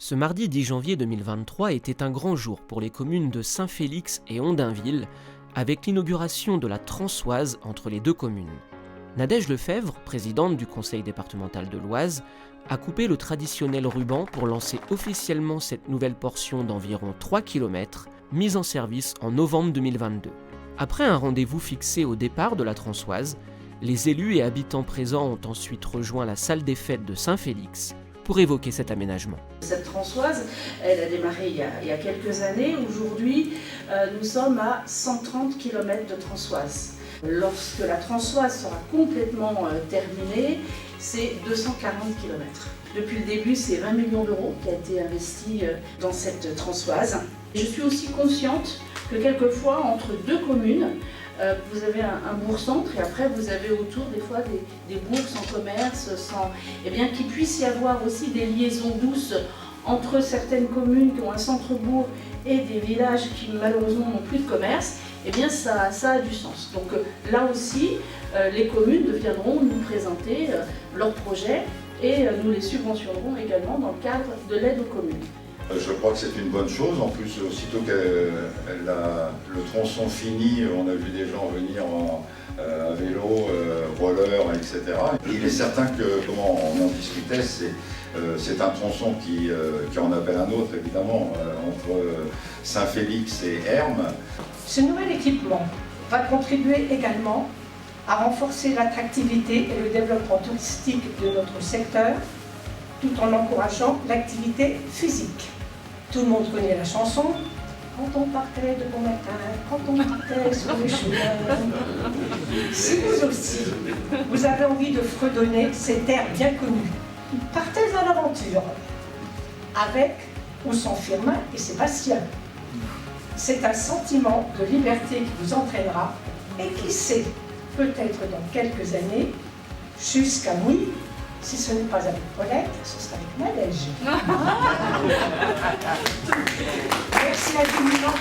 Ce mardi 10 janvier 2023 était un grand jour pour les communes de Saint-Félix et Ondainville, avec l'inauguration de la Trans'Oise entre les deux communes. Nadège Lefebvre, présidente du conseil départemental de l'Oise, a coupé le traditionnel ruban pour lancer officiellement cette nouvelle portion d'environ 3 km, mise en service en novembre 2022. Après un rendez-vous fixé au départ de la Trans'Oise, les élus et habitants présents ont ensuite rejoint la salle des fêtes de Saint-Félix pour évoquer cet aménagement. Cette Trans'Oise, elle a démarré il y a quelques années. Aujourd'hui, nous sommes à 130 km de Trans'Oise. Lorsque la Trans'Oise sera complètement terminée, c'est 240 km. Depuis le début, c'est 20 millions d'euros qui a été investi dans cette Trans'Oise. Je suis aussi consciente que quelquefois, entre deux communes, vous avez un bourg-centre et après vous avez autour des fois des bourgs sans commerce, qu'il puisse y avoir aussi des liaisons douces entre certaines communes qui ont un centre-bourg et des villages qui malheureusement n'ont plus de commerce, ça a du sens. Donc là aussi, les communes viendront nous présenter leurs projets et nous les subventionnerons également dans le cadre de l'aide aux communes. Je crois que c'est une bonne chose. En plus, aussitôt que le tronçon fini, on a vu des gens venir à vélo, roller, etc. Il est certain que, comment on en discutait, c'est un tronçon qui en appelle un autre, évidemment, entre Saint-Félix et Hermes. Ce nouvel équipement va contribuer également à renforcer l'attractivité et le développement touristique de notre secteur, tout en encourageant l'activité physique. Tout le monde connaît la chanson. Quand on partait de bon matin, quand on partait sur les chemins. Si vous aussi, vous avez envie de fredonner ces terres bien connues, partez à l'aventure avec ou sans Firmin et Sébastien. C'est un sentiment de liberté qui vous entraînera et qui sait, peut-être dans quelques années, jusqu'à oui. Si ce n'est pas avec Paulette, ce sera avec Nadège. Merci infiniment.